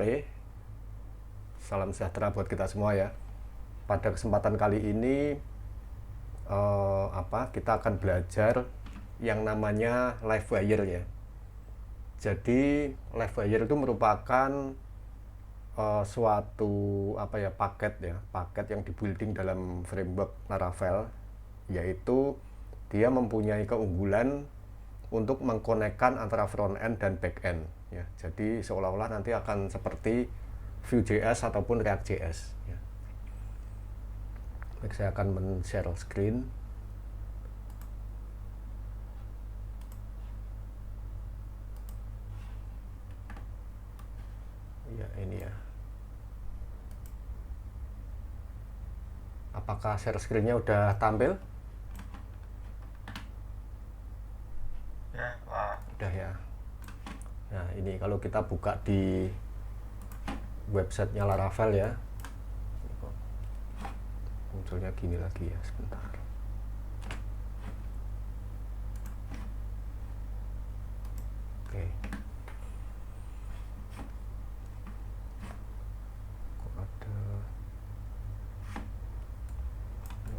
Hai, salam sejahtera buat kita semua ya. Pada kesempatan kali ini kita akan belajar yang namanya Livewire ya. Jadi Livewire itu merupakan suatu paket yang dibuilding dalam framework Laravel, yaitu dia mempunyai keunggulan untuk mengkonekkan antara front end dan back end ya. Jadi seolah-olah nanti akan seperti Vue.js ataupun React.js ya. Baik, saya akan men-share screen. Ya, ini ya. Apakah share screen-nya udah tampil? Udah ya. Nah, ini kalau kita buka di websitenya Laravel ya, munculnya gini lagi ya, sebentar. Oke. Kok ada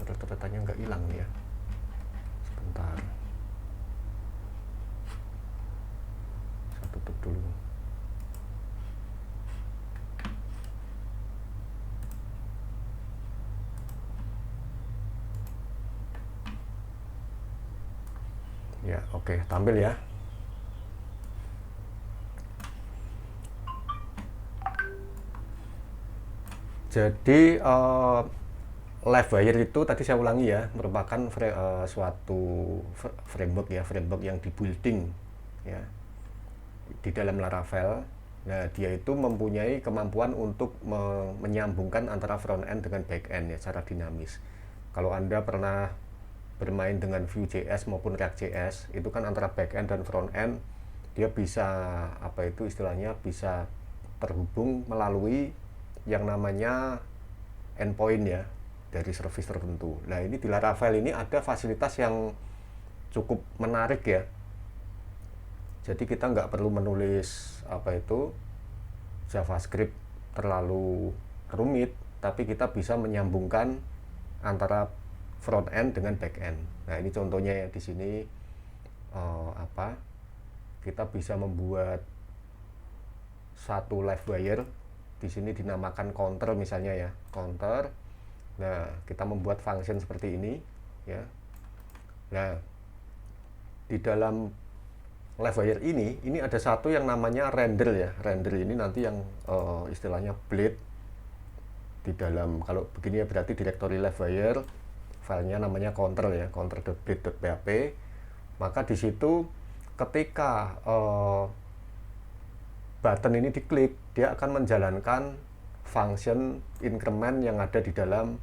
tanda-tandanya nggak hilang nih ya, sebentar. Saya tutup dulu. Ya, oke, tampil ya. Jadi Livewire itu tadi saya ulangi ya, merupakan suatu framework yang dibuilding ya di dalam Laravel. Nah, dia itu mempunyai kemampuan untuk menyambungkan antara front end dengan back end ya secara dinamis. Kalau Anda pernah bermain dengan Vue.js maupun React.js, itu kan antara back end dan front end dia bisa istilahnya bisa terhubung melalui yang namanya endpoint ya dari service tertentu. Nah, ini di Laravel ini ada fasilitas yang cukup menarik ya. Jadi kita nggak perlu menulis JavaScript terlalu rumit, tapi kita bisa menyambungkan antara front end dengan back end. Nah, ini contohnya ya di sini kita bisa membuat satu Livewire. Di sini dinamakan counter misalnya ya, counter. Nah, kita membuat function seperti ini ya. Nah, di dalam Livewire ini ada satu yang namanya render ya. Render ini nanti yang istilahnya blade di dalam, kalau begini ya berarti directory Livewire, filenya namanya counter ya, counter.blade.php. Maka di situ ketika button ini diklik, dia akan menjalankan function increment yang ada di dalam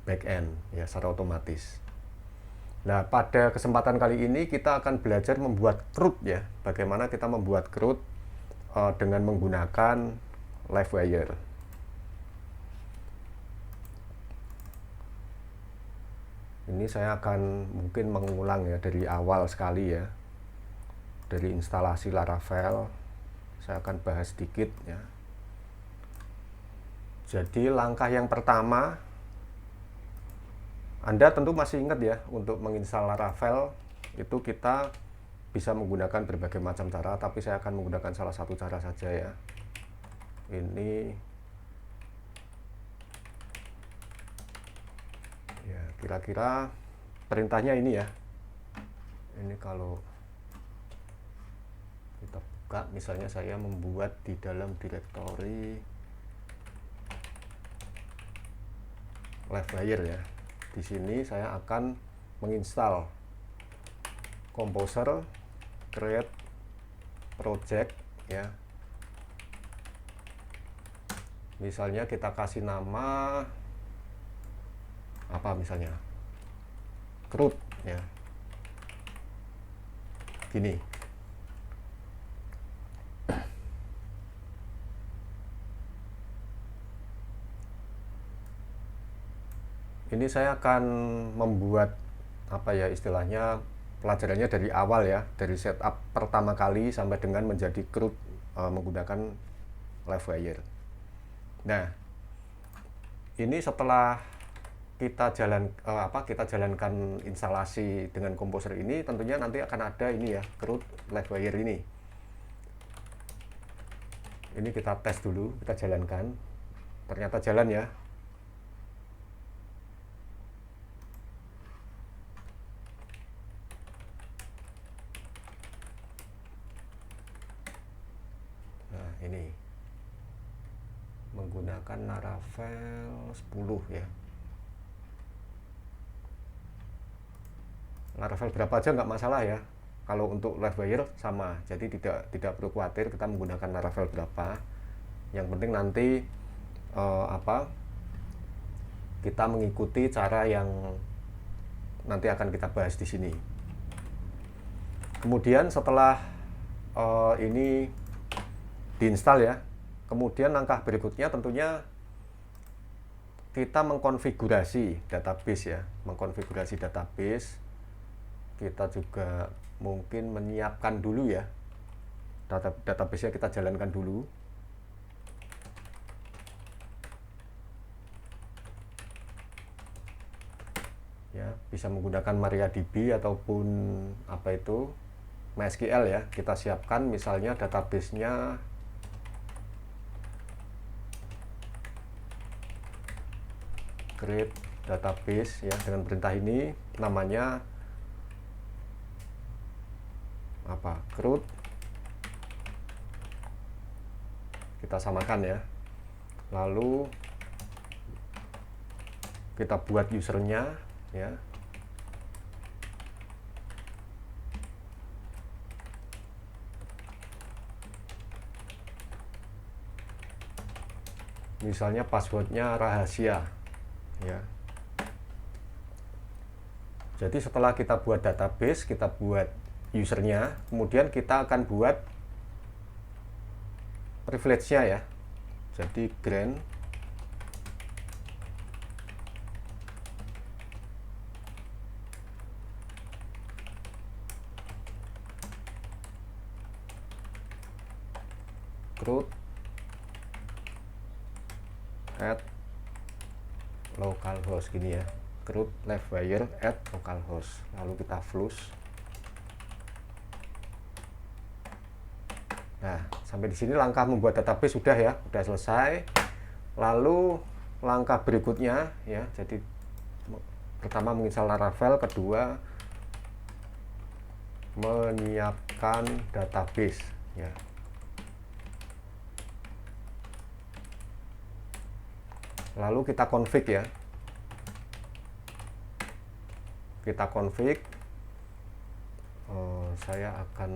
backend ya secara otomatis. Nah, pada kesempatan kali ini kita akan belajar membuat CRUD ya, bagaimana kita membuat CRUD dengan menggunakan Livewire. Ini saya akan mungkin mengulang ya dari awal sekali ya, dari instalasi Laravel. Saya akan bahas sedikit ya. Jadi langkah yang pertama, Anda tentu masih ingat ya, untuk menginstal Laravel itu kita bisa menggunakan berbagai macam cara, tapi saya akan menggunakan salah satu cara saja ya. Ini ya, kira-kira perintahnya ini ya. Ini kalau kita buka, misalnya saya membuat di dalam directory Livewire ya. Di sini saya akan menginstal Composer, create project ya. Misalnya kita kasih nama apa, misalnya CRUD ya. Gini. Ini saya akan membuat istilahnya pelajarannya dari awal ya, dari setup pertama kali sampai dengan menjadi CRUD menggunakan live wire. Nah, ini setelah kita jalankan instalasi dengan komposer ini, tentunya nanti akan ada ini ya, kerut live wire ini. Ini kita tes dulu, kita jalankan. Ternyata jalan ya. Nah, ini menggunakan Laravel 10 ya. Laravel berapa aja nggak masalah ya. Kalau untuk live wire sama, jadi tidak perlu khawatir kita menggunakan Laravel berapa. Yang penting nanti kita mengikuti cara yang nanti akan kita bahas di sini. Kemudian setelah ini diinstal ya, kemudian langkah berikutnya tentunya kita mengkonfigurasi database ya, mengkonfigurasi database. Kita juga mungkin menyiapkan dulu ya, database-nya kita jalankan dulu. Ya, bisa menggunakan MariaDB ataupun apa itu MySQL ya. Kita siapkan misalnya database-nya create database ya, dengan perintah ini namanya apa? Root. Kita samakan ya. Lalu kita buat usernya ya. Misalnya passwordnya rahasia ya. Jadi setelah kita buat database, kita buat usernya, kemudian kita akan buat privilege-nya ya. Jadi grant root at localhost gini ya, root live wire at localhost. Lalu kita flush. Nah, sampai di sini langkah membuat database sudah ya, sudah selesai. Lalu langkah berikutnya ya, jadi pertama menginstal Laravel, kedua menyiapkan database ya. Lalu kita config ya. Kita config. Saya akan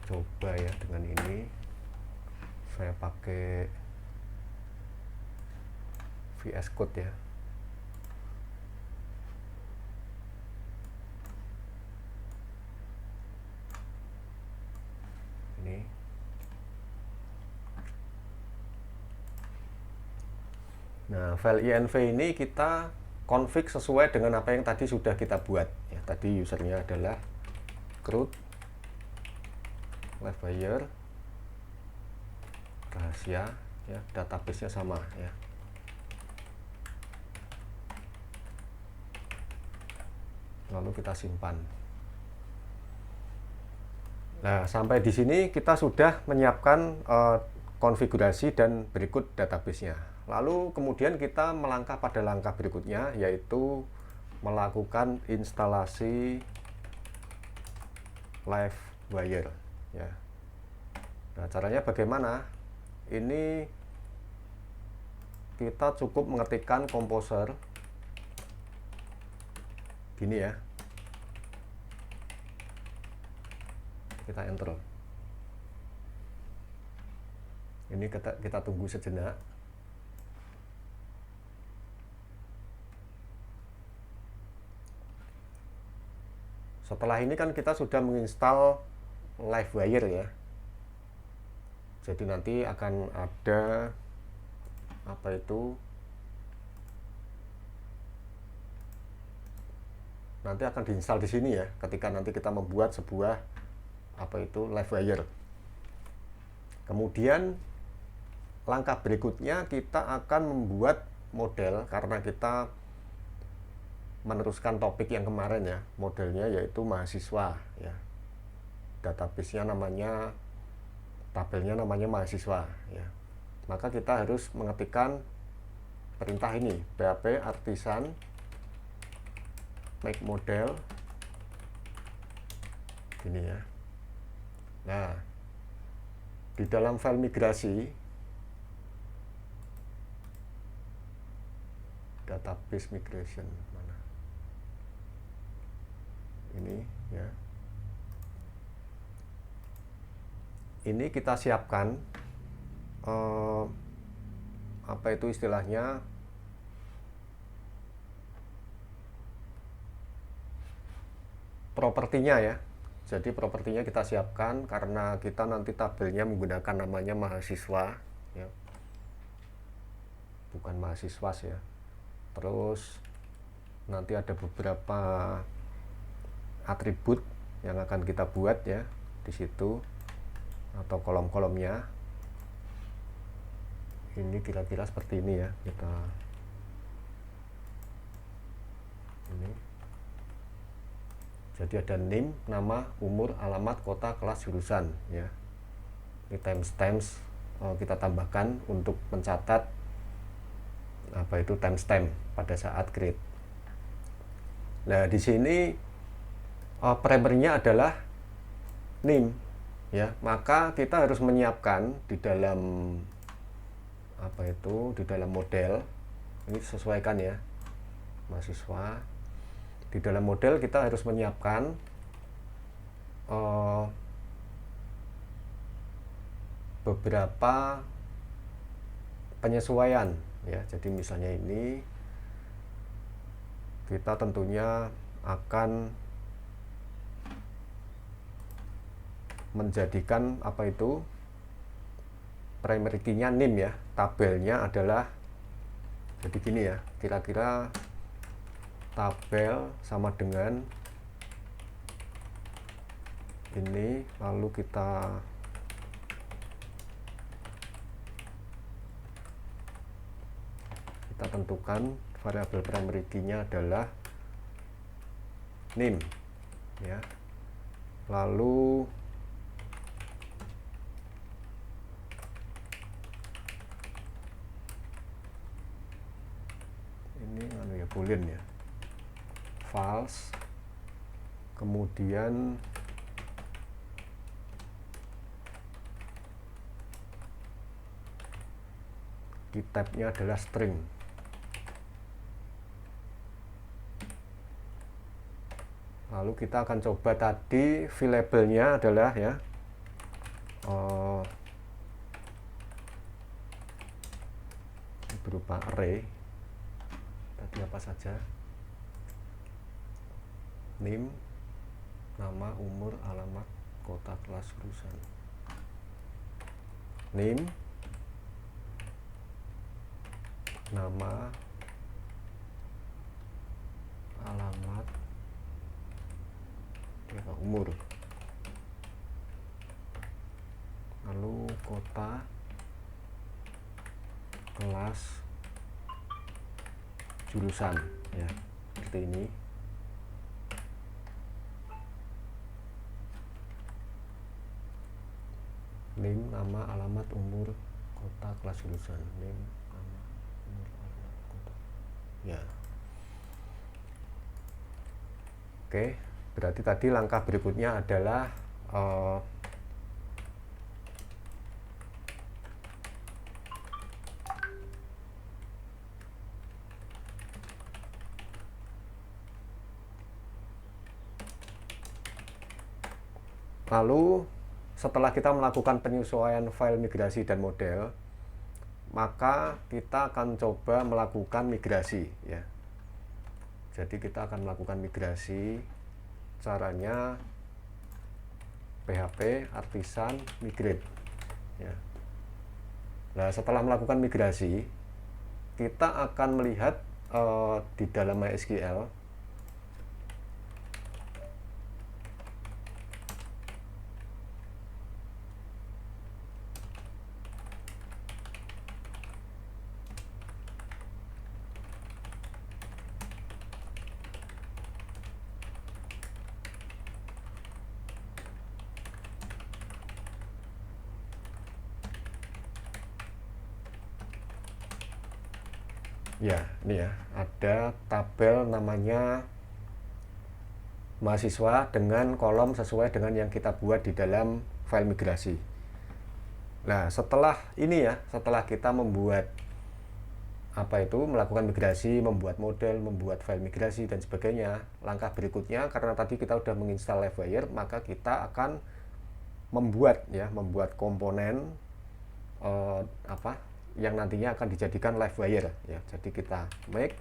coba ya dengan ini. Saya pakai VS Code ya. Ini. Nah, file inv ini kita config sesuai dengan apa yang tadi sudah kita buat ya. Tadi usernya adalah root live wire rahasia ya, database-nya sama ya. Lalu kita simpan. Nah, sampai di sini kita sudah menyiapkan konfigurasi dan berikut database-nya. Lalu kemudian kita melangkah pada langkah berikutnya, yaitu melakukan instalasi live wire ya. Nah, caranya bagaimana? Ini kita cukup mengetikkan komposer gini ya. Kita enter. Ini kita tunggu sejenak. Setelah ini kan kita sudah menginstal LiveWire ya. Jadi nanti akan ada apa itu? Nanti akan diinstal di sini ya. Ketika nanti kita membuat sebuah apa itu LiveWire. Kemudian langkah berikutnya kita akan membuat model, karena kita meneruskan topik yang kemarin ya, modelnya yaitu mahasiswa ya. Database-nya namanya, tabelnya namanya mahasiswa ya. Maka kita harus mengetikkan perintah ini, php artisan make model ini ya. Nah, di dalam file migrasi database migration mana ini ya, ini kita siapkan apa itu istilahnya, propertinya ya. Jadi propertinya kita siapkan karena kita nanti tabelnya menggunakan namanya mahasiswa ya, bukan mahasiswa ya. Terus nanti ada beberapa atribut yang akan kita buat ya di situ, atau kolom-kolomnya. Ini kira-kira seperti ini ya, kita ini. Jadi ada name, nama, umur, alamat, kota, kelas, jurusan ya. Ini timestamps kita tambahkan untuk mencatat apa itu timestamp pada saat create. Nah, di sini primernya adalah name ya, maka kita harus menyiapkan di dalam apa itu, di dalam model ini sesuaikan ya, mahasiswa. Di dalam model kita harus menyiapkan beberapa penyesuaian ya. Jadi misalnya ini kita tentunya akan menjadikan apa itu primary key-nya name ya, tabelnya adalah jadi gini ya, kira-kira tabel sama dengan ini, lalu kita tentukan variabel primary key-nya adalah name ya. Lalu ini ya boolean ya, false. Kemudian key type-nya adalah string. Lalu kita akan coba tadi labelnya adalah ya berupa array. Tadi apa saja? Name, nama, umur, alamat, kota, kelas, jurusan. Name, nama, alamat, umur, lalu kota, kelas, jurusan ya, seperti ini. Name, nama, alamat, umur, kota, kelas, jurusan. Name, nama, umur, alamat, kota ya. Oke, berarti tadi langkah berikutnya adalah lalu setelah kita melakukan penyesuaian file migrasi dan model, maka kita akan coba melakukan migrasi ya. Jadi kita akan melakukan migrasi, caranya php artisan migrate ya. Nah, setelah melakukan migrasi, kita akan melihat di dalam MySQL Ya, ini ya, ada tabel namanya mahasiswa dengan kolom sesuai dengan yang kita buat di dalam file migrasi. Nah, setelah ini ya, setelah kita membuat melakukan migrasi, membuat model, membuat file migrasi dan sebagainya, langkah berikutnya karena tadi kita sudah menginstal LiveWire, maka kita akan membuat komponen yang nantinya akan dijadikan LiveWire ya. Jadi kita make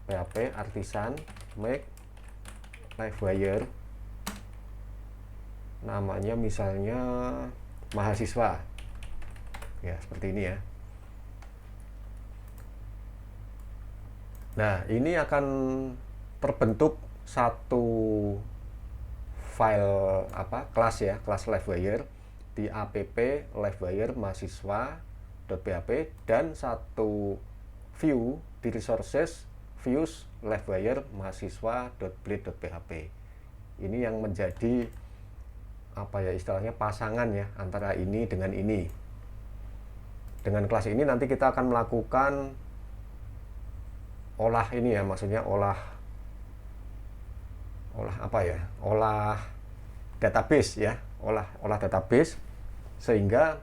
PHP artisan make LiveWire, namanya misalnya mahasiswa ya, seperti ini ya. Nah, ini akan terbentuk satu file kelas ya, kelas LiveWire di app LiveWire mahasiswa.php dan satu view di resources views LiveWire mahasiswa.blade.php. Ini yang menjadi istilahnya pasangan ya antara ini dengan ini. Dengan kelas ini nanti kita akan melakukan olah database ya, olah database, sehingga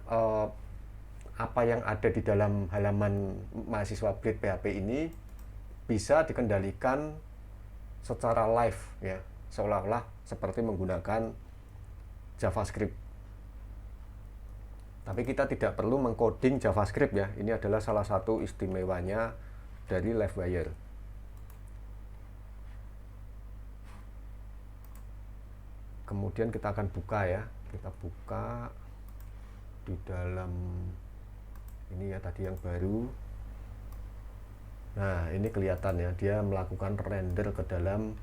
apa yang ada di dalam halaman mahasiswa Blade PHP ini bisa dikendalikan secara live ya, seolah-olah seperti menggunakan JavaScript. Tapi kita tidak perlu mengcoding JavaScript ya. Ini adalah salah satu istimewanya dari LiveWire. Kemudian kita akan buka ya. Kita buka di dalam ini ya, tadi yang baru. Nah, ini kelihatan ya, dia melakukan render ke dalam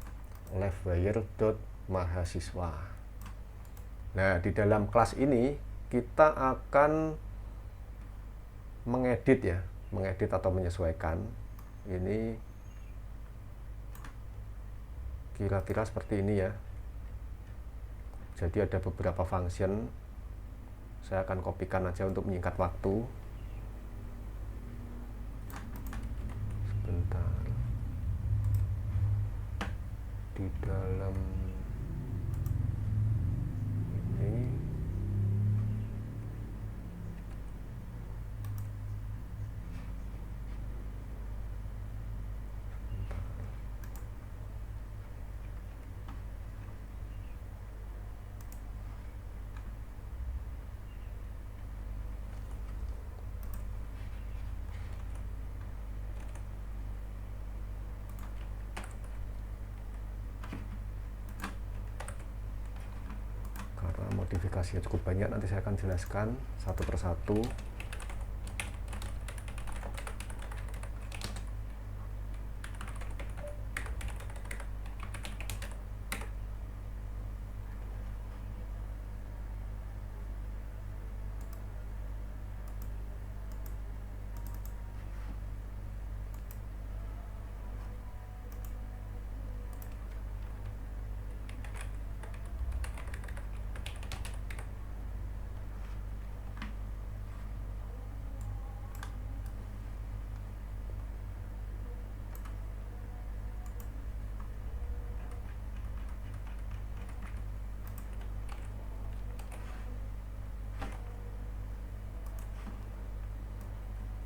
livewire.mahasiswa. Nah, di dalam kelas ini kita akan mengedit atau menyesuaikan. Ini kira-kira seperti ini ya. Jadi ada beberapa function. Saya akan kopikan aja untuk menyingkat waktu. Sebentar. Di dalam ini modifikasinya cukup banyak, nanti saya akan jelaskan satu persatu.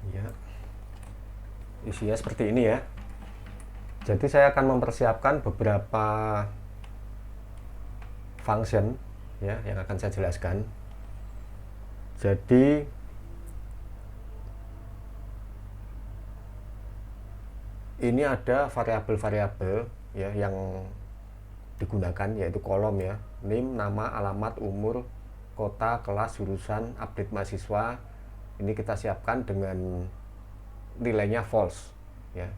Ya, isinya seperti ini ya. Jadi saya akan mempersiapkan beberapa function ya yang akan saya jelaskan. Jadi ini ada variabel-variabel ya yang digunakan, yaitu kolom ya, name, nama, alamat, umur, kota, kelas, jurusan, update mahasiswa. Ini kita siapkan dengan nilainya false ya.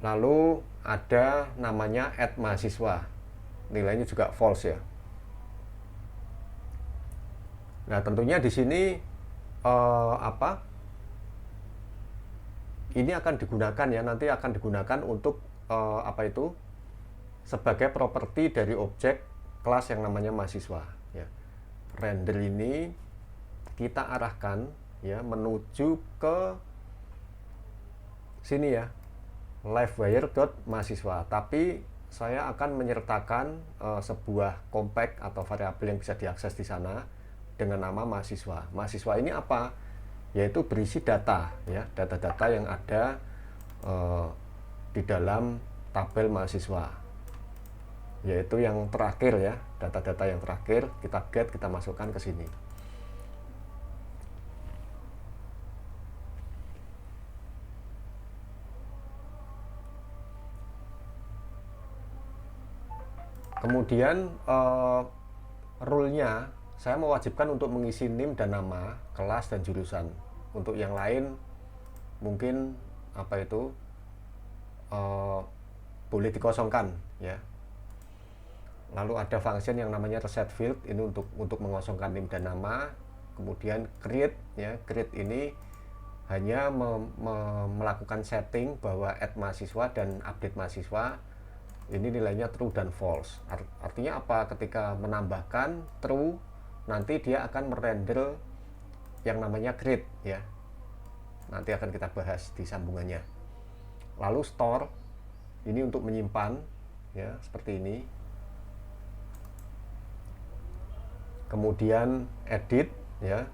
Lalu ada namanya add mahasiswa, nilainya juga false ya. Nah, tentunya di sini ini akan digunakan ya, nanti akan digunakan untuk sebagai properti dari objek kelas yang namanya mahasiswa ya. Render ini kita arahkan ya menuju ke sini ya, livewire.mahasiswa, tapi saya akan menyertakan sebuah compact atau variabel yang bisa diakses di sana dengan nama mahasiswa. Mahasiswa ini apa? Yaitu berisi data ya, data-data yang ada di dalam tabel mahasiswa, yaitu yang terakhir ya, data-data yang terakhir kita get, kita masukkan ke sini. Kemudian rule-nya saya mewajibkan untuk mengisi NIM dan nama, kelas dan jurusan. Untuk yang lain mungkin apa itu boleh dikosongkan ya. Lalu ada function yang namanya reset field, ini untuk mengosongkan NIM dan nama. Kemudian create ya, create ini hanya melakukan setting bahwa add mahasiswa dan update mahasiswa ini nilainya true dan false. Artinya apa? Ketika menambahkan true, nanti dia akan merender yang namanya create ya. Nanti akan kita bahas di sambungannya. Lalu store ini untuk menyimpan ya, seperti ini. Kemudian edit ya.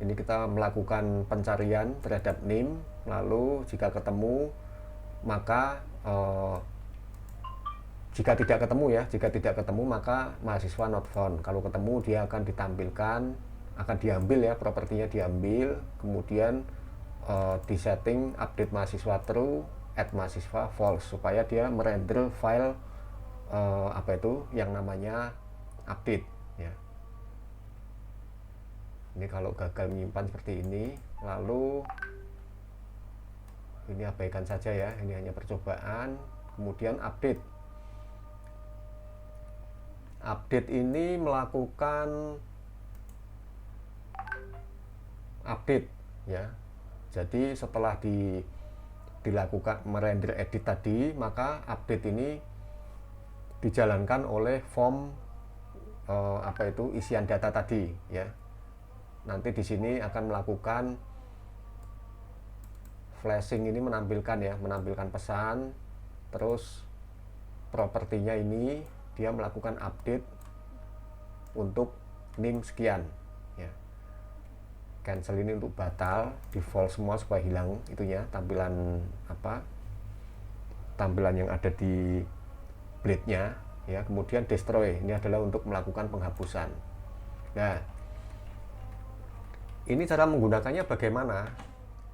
Ini kita melakukan pencarian terhadap NIM, lalu jika ketemu maka jika tidak ketemu maka mahasiswa not found. Kalau ketemu dia akan ditampilkan, akan diambil ya, propertinya diambil, kemudian disetting update mahasiswa true, add mahasiswa false, supaya dia merender file apa itu yang namanya update ya. Ini kalau gagal menyimpan seperti ini, lalu ini abaikan saja ya, ini hanya percobaan. Kemudian update ini melakukan update ya. Jadi setelah dilakukan merender edit tadi, maka update ini dijalankan oleh form apa itu isian data tadi ya. Nanti di sini akan melakukan flashing, ini menampilkan pesan, terus propertinya ini dia melakukan update untuk NIM sekian ya. Cancel ini untuk batal, default semua supaya hilang itunya, tampilan yang ada di blade-nya ya. Kemudian destroy ini adalah untuk melakukan penghapusan. Nah, ini cara menggunakannya bagaimana?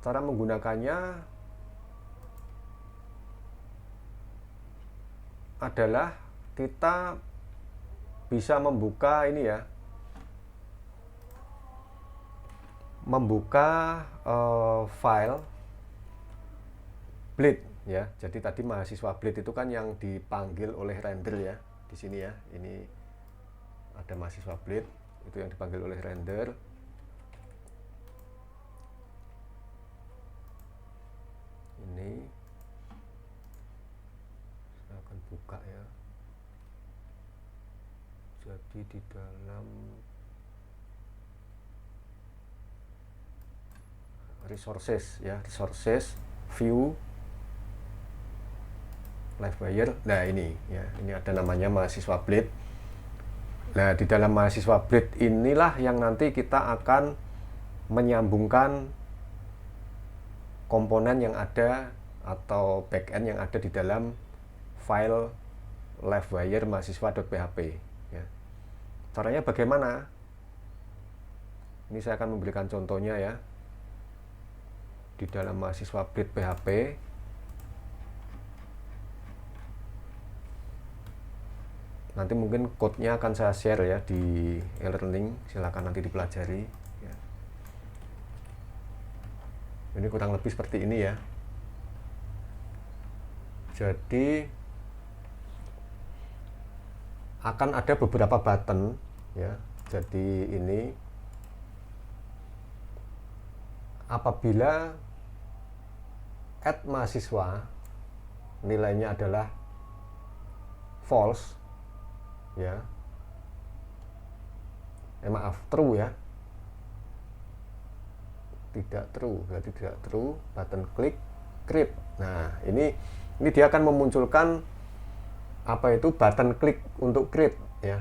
Cara menggunakannya adalah kita bisa membuka ini ya, membuka file blade ya. Jadi tadi mahasiswa blade itu kan yang dipanggil oleh render ya, di sini ya. Ini ada mahasiswa blade itu yang dipanggil oleh render. Ini saya akan buka ya. Jadi di dalam resources ya, resources view livewire. Nah ini ya, ini ada namanya mahasiswa blade. Nah di dalam mahasiswa blade inilah yang nanti kita akan menyambungkan komponen yang ada atau backend yang ada di dalam file livewire mahasiswa.php ya. Caranya bagaimana? Ini saya akan memberikan contohnya ya. Di dalam mahasiswa blade PHP nanti mungkin code-nya akan saya share ya di e-learning, silakan nanti dipelajari ya. Ini kurang lebih seperti ini ya. Jadi akan ada beberapa button ya. Jadi ini apabila add mahasiswa nilainya adalah false ya, true ya, tidak true, berarti tidak true, button klik create. Nah, ini dia akan memunculkan apa itu button klik untuk create ya.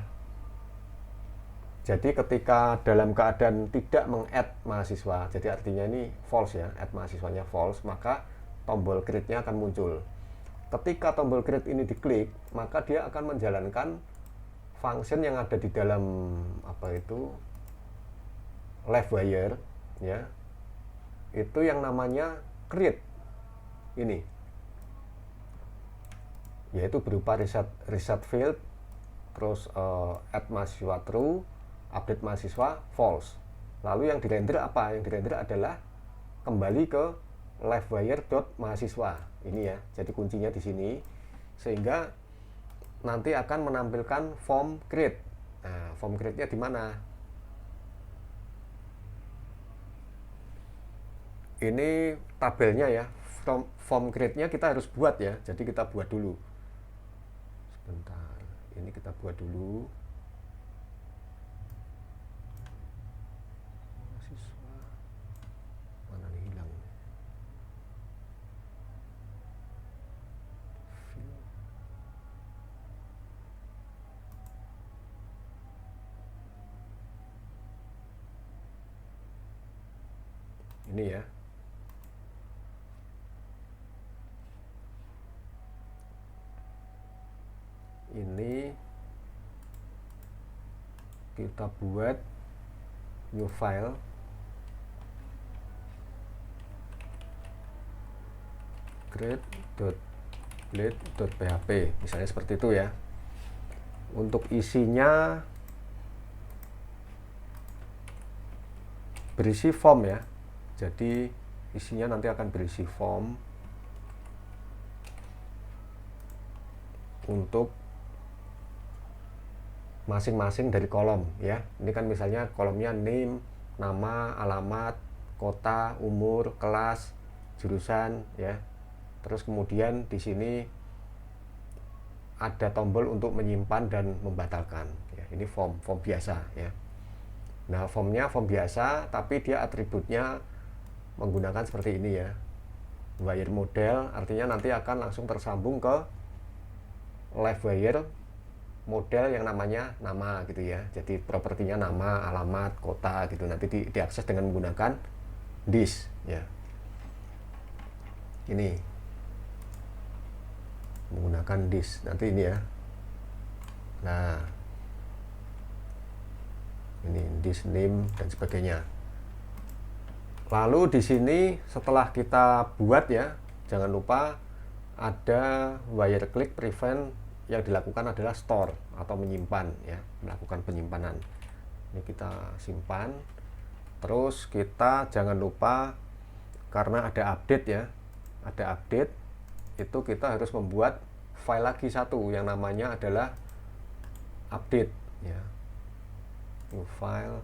Jadi ketika dalam keadaan tidak meng-add mahasiswa, jadi artinya ini false ya, add mahasiswanya false, maka tombol create-nya akan muncul. Ketika tombol create ini diklik, maka dia akan menjalankan function yang ada di dalam apa itu live wire ya. Itu yang namanya create ini. Yaitu berupa reset field, terus add mahasiswa true, update mahasiswa false. Lalu yang dirender apa? Yang dirender adalah kembali ke livewire.mahasiswa ini ya. Jadi kuncinya di sini, sehingga nanti akan menampilkan form create. Nah, form create-nya di mana? Ini tabelnya ya. Form create-nya kita harus buat ya. Jadi kita buat dulu. Sebentar. Ini kita buat dulu. Ini ya. Ini kita buat new file create.blade.php misalnya seperti itu ya. Untuk isinya berisi form ya. Jadi isinya nanti akan berisi form untuk masing-masing dari kolom ya. Ini kan misalnya kolomnya name, nama, alamat, kota, umur, kelas, jurusan ya. Terus kemudian di sini ada tombol untuk menyimpan dan membatalkan ya. Ini form biasa ya. Nah, formnya form biasa, tapi dia atributnya menggunakan seperti ini ya. Wire model artinya nanti akan langsung tersambung ke live wire model yang namanya nama gitu ya. Jadi propertinya nama, alamat, kota gitu. Nanti diakses dengan menggunakan this ya. Ini menggunakan this. Nanti ini ya. Nah, ini this name dan sebagainya. Lalu di sini setelah kita buat ya, jangan lupa ada wire click prevent yang dilakukan adalah store atau menyimpan ya, melakukan penyimpanan. Ini kita simpan. Terus kita jangan lupa karena ada update ya, ada update itu kita harus membuat file lagi satu yang namanya adalah update ya. New file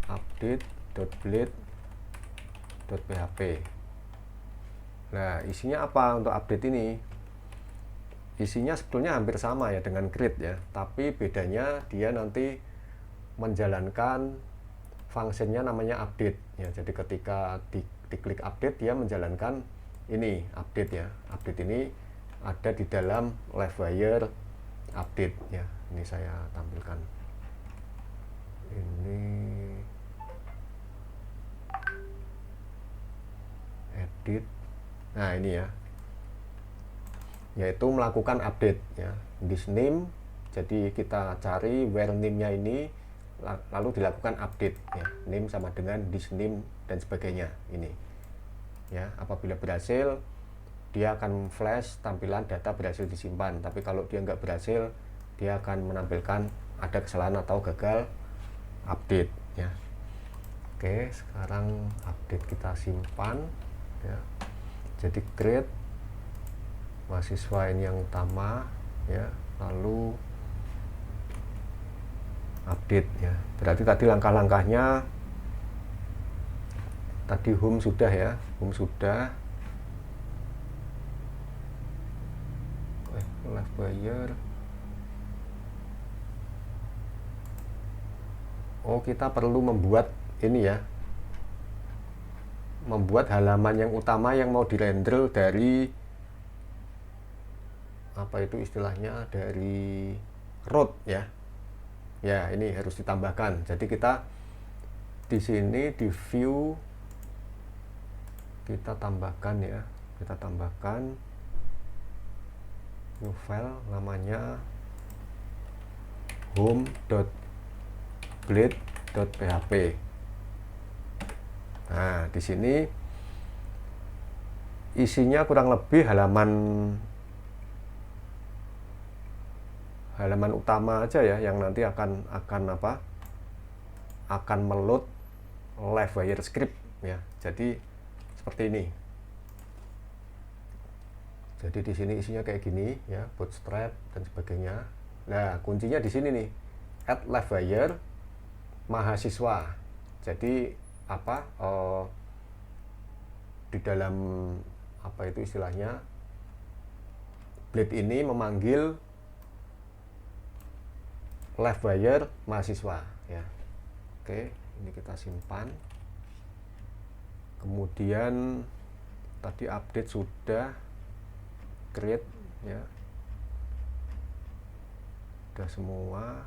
update.blade.php. Nah, isinya apa untuk update ini? Isinya sebetulnya hampir sama ya dengan create ya, tapi bedanya dia nanti menjalankan fungsinya namanya update ya. Jadi ketika diklik update dia menjalankan ini update ya. Update ini ada di dalam livewire update ya. Ini saya tampilkan. Ini edit. Nah, ini ya. Yaitu melakukan update ya. This name, jadi kita cari where name-nya ini lalu dilakukan update ya. Name sama dengan this name dan sebagainya ini. Ya, apabila berhasil dia akan flash tampilan data berhasil disimpan. Tapi kalau dia nggak berhasil, dia akan menampilkan ada kesalahan atau gagal update ya. Oke, sekarang update kita simpan ya. Jadi create mahasiswa ini yang utama ya, lalu update ya. Berarti tadi langkah-langkahnya tadi home sudah ya, home sudah. Live wire. Oh, kita perlu membuat ini ya, membuat halaman yang utama yang mau dirender dari apa itu istilahnya, dari root ya. Ya, ini harus ditambahkan. Jadi kita di sini di view kita tambahkan ya. Kita tambahkan new file namanya home.blade.php. Nah, di sini isinya kurang lebih halaman utama aja ya, yang nanti akan meload Livewire script ya. Jadi seperti ini. Jadi di sini isinya kayak gini ya, bootstrap dan sebagainya. Nah, kuncinya di sini nih, add Livewire mahasiswa. Jadi di dalam apa itu istilahnya, Blade ini memanggil Livewire mahasiswa ya. Oke, ini kita simpan. Kemudian tadi update sudah, create ya, udah semua.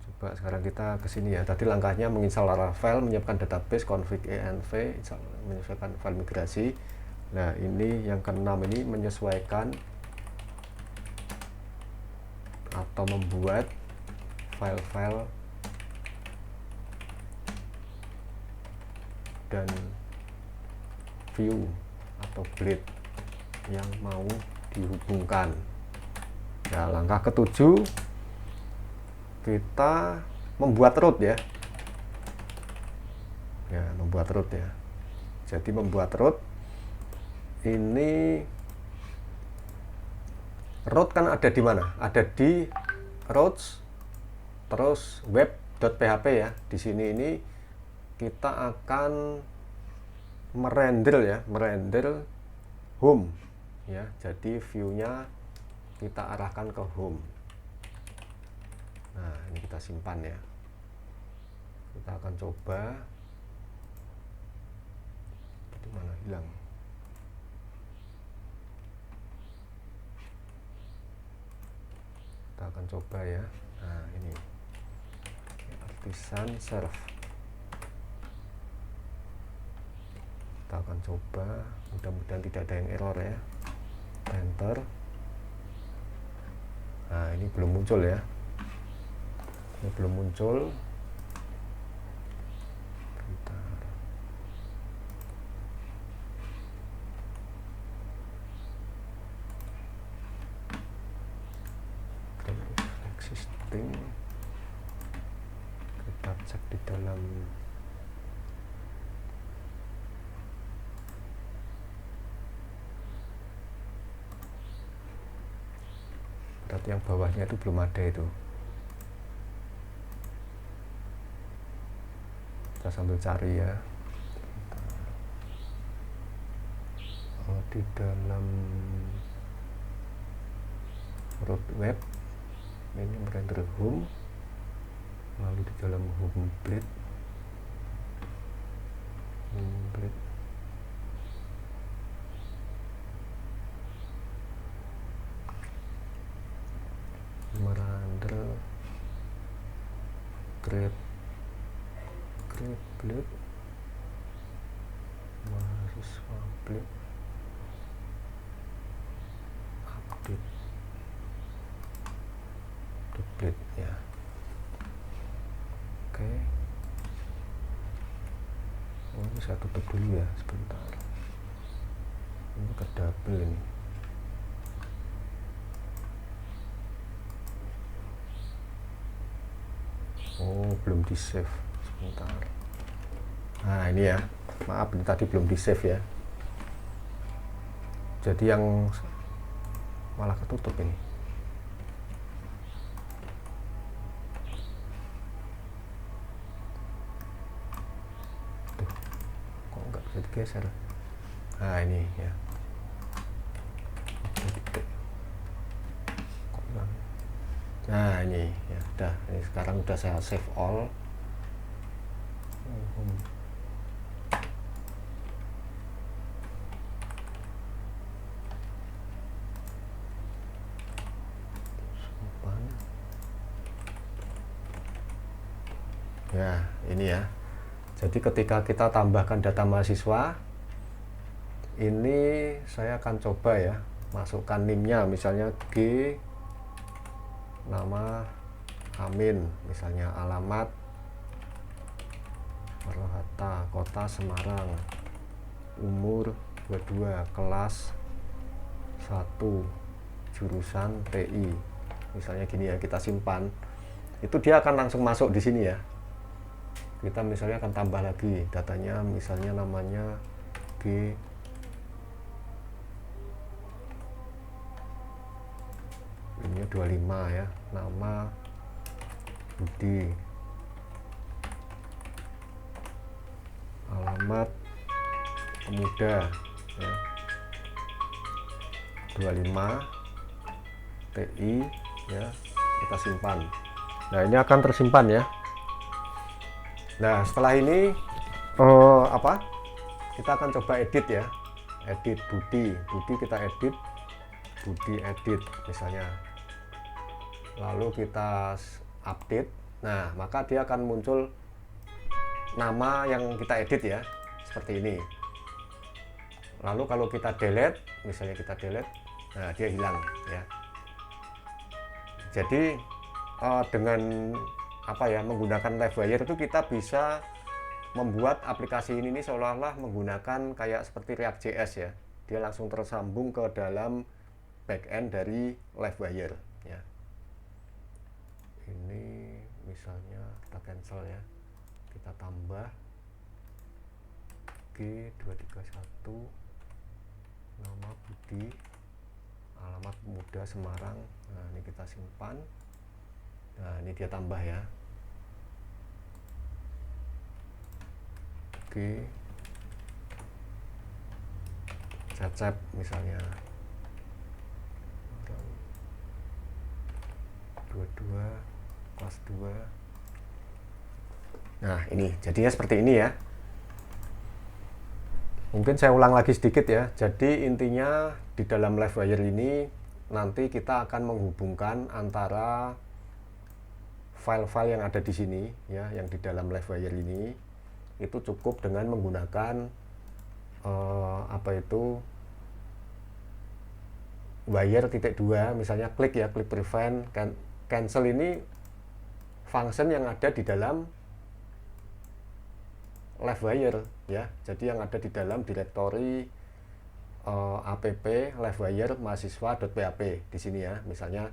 Coba sekarang kita ke sini ya. Tadi langkahnya menginstal Laravel, menyiapkan database, config env, menyesuaikan file migrasi. Nah, ini yang keenam ini menyesuaikan atau membuat file-file dan view atau blade yang mau dihubungkan. Nah, langkah ketujuh kita membuat root ya. Ya, membuat root ya. Jadi membuat root ini, root kan ada di mana? Ada di routes terus web.php ya. Di sini ini kita akan merender home ya. Jadi view-nya kita arahkan ke home. Nah, ini kita simpan ya. Kita akan coba. Di mana hilang? Kita akan coba ya. Nah, ini artisan serve. Kita akan coba, mudah-mudahan tidak ada yang error ya. Enter. Nah, ini belum muncul ya. Ini belum muncul. Bentar. Existing. Kita cek di dalam berarti yang bawahnya itu belum ada itu. Kita sambil cari ya. Oh, di dalam root web ini merender home, lalu di dalam home blade merender create blade mahasiswa blade update the blade ya. Oke. Oh, ini saya tutup dulu ya sebentar. Ini ke double ini. Oh, belum di save sebentar. Nah, ini ya, maaf ini tadi belum di save ya. Jadi yang malah ketutup ini. Tuh, kok nggak bisa digeser? Nah, ini ya. Nah, ini ya udah, ini sekarang udah saya save all. Ya, ini ya. Jadi ketika kita tambahkan data mahasiswa, ini saya akan coba ya, masukkan NIM-nya, misalnya G, nama Amin, misalnya alamat Marhatta, Kota Semarang, umur 22, kelas 1, jurusan TI. Misalnya gini ya, kita simpan. Itu dia akan langsung masuk di sini ya. Kita misalnya akan tambah lagi datanya, misalnya namanya G, ini 25 ya, nama Budi, alamat Pemuda ya, 25 TI ya, kita simpan. Nah, ini akan tersimpan ya. Nah, setelah ini kita akan coba edit ya. Edit Budi kita edit, Budi edit misalnya. Lalu kita update. Nah, maka dia akan muncul nama yang kita edit ya, seperti ini. Lalu kalau kita delete, misalnya kita delete, nah dia hilang ya. Jadi dengan menggunakan LiveWire itu kita bisa membuat aplikasi ini seolah-olah menggunakan kayak seperti React.js ya. Dia langsung tersambung ke dalam backend dari LiveWire ya. Ini misalnya kita cancel ya, kita tambah G231, nama Budi, alamat Pemuda Semarang. Nah, ini kita simpan. Nah, ini dia tambah ya. Oke. Cecep misalnya. 22, kelas 2. Nah, ini jadinya seperti ini ya. Mungkin saya ulang lagi sedikit ya. Jadi intinya di dalam LiveWire ini nanti kita akan menghubungkan antara file-file yang ada di sini ya, yang di dalam LiveWire ini itu cukup dengan menggunakan wire.2, misalnya klik ya, klik prevent, cancel ini function yang ada di dalam LiveWire ya. Jadi yang ada di dalam direktori app LiveWire mahasiswa.php di sini ya, misalnya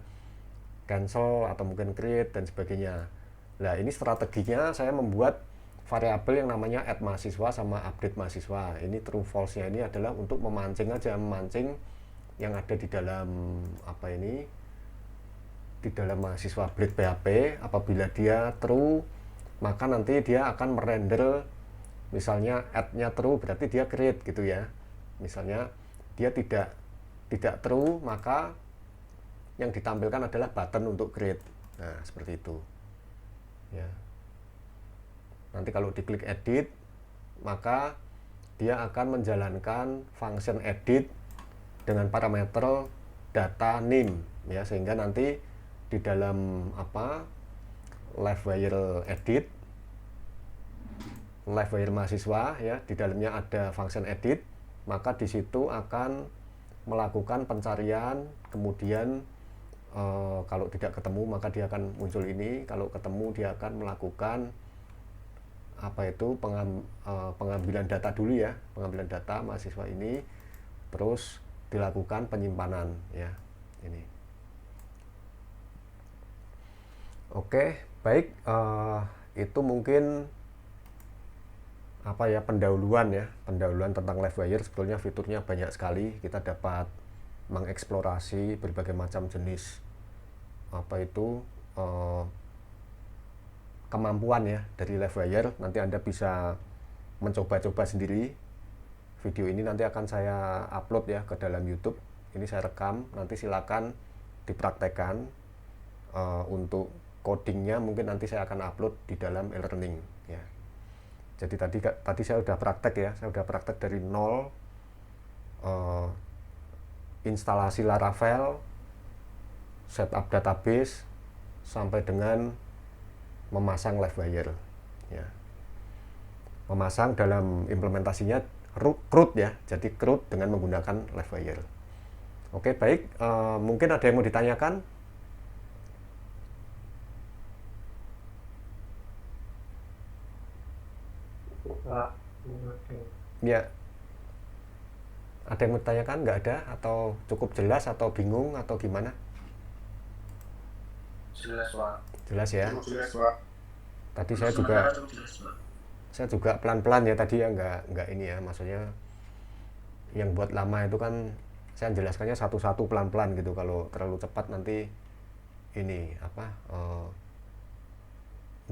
cancel atau mungkin create dan sebagainya. Nah, ini strateginya saya membuat variabel yang namanya add mahasiswa sama update mahasiswa. Ini true false-nya ini adalah untuk memancing yang ada di dalam di dalam mahasiswa update PHP. Apabila dia true, maka nanti dia akan merender, misalnya add-nya true berarti dia create gitu ya. Misalnya dia tidak true, maka yang ditampilkan adalah button untuk create. Nah, seperti itu ya. Nanti kalau diklik edit, maka dia akan menjalankan function edit dengan parameter data name ya, sehingga nanti di dalam LiveWire edit, LiveWire mahasiswa ya, di dalamnya ada function edit, maka di situ akan melakukan pencarian, kemudian kalau tidak ketemu maka dia akan muncul ini, kalau ketemu dia akan melakukan pengambilan data dulu ya, pengambilan data mahasiswa ini, terus dilakukan penyimpanan ya, ini. Oke, baik, itu mungkin pendahuluan tentang LiveWire. Sebetulnya fiturnya banyak sekali, kita dapat mengeksplorasi berbagai macam jenis kemampuan ya dari LiveWire. Nanti Anda bisa mencoba-coba sendiri. Video ini nanti akan saya upload ya ke dalam YouTube. Ini saya rekam, nanti silakan dipraktekkan. Untuk codingnya mungkin nanti saya akan upload di dalam e-learning ya. Jadi tadi saya udah praktek ya, saya udah praktek dari nol, eh, instalasi Laravel, setup database, sampai dengan memasang Livewire. Ya. Memasang dalam implementasinya CRUD ya, jadi CRUD dengan menggunakan Livewire. Oke, baik. Mungkin ada yang mau ditanyakan? Ya, ada yang mau ditanyakan? Nggak ada? Atau cukup jelas? Atau bingung? Atau gimana? Jelas, Pak. Jelas ya? Cukup jelas, Pak. Tadi Untuk saya juga sementara cukup jelas, Pak. saya juga pelan-pelan ya tadi ya, nggak ini ya, maksudnya yang buat lama itu kan saya jelaskannya satu-satu pelan-pelan gitu. Kalau terlalu cepat nanti ini apa,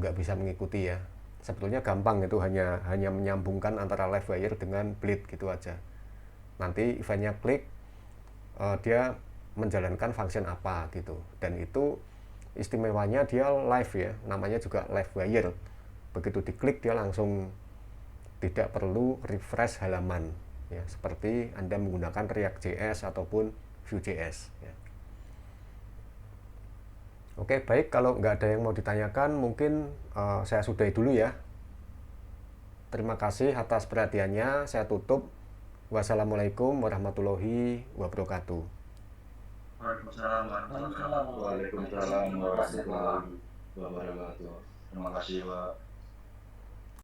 nggak bisa mengikuti ya. Sebetulnya gampang, itu hanya menyambungkan antara Livewire dengan Bleed gitu aja. Nanti eventnya klik, dia menjalankan function apa gitu, dan itu istimewanya dia live ya, namanya juga Livewire. Begitu diklik dia langsung tidak perlu refresh halaman ya, seperti Anda menggunakan React.js ataupun Vue.js ya. Oke, baik. Kalau nggak ada yang mau ditanyakan, mungkin saya sudahi dulu ya. Terima kasih atas perhatiannya. Saya tutup. Wassalamualaikum warahmatullahi wabarakatuh. Waalaikumsalam warahmatullahi wabarakatuh. Waalaikumsalam warahmatullahi wabarakatuh. Terima kasih, Pak.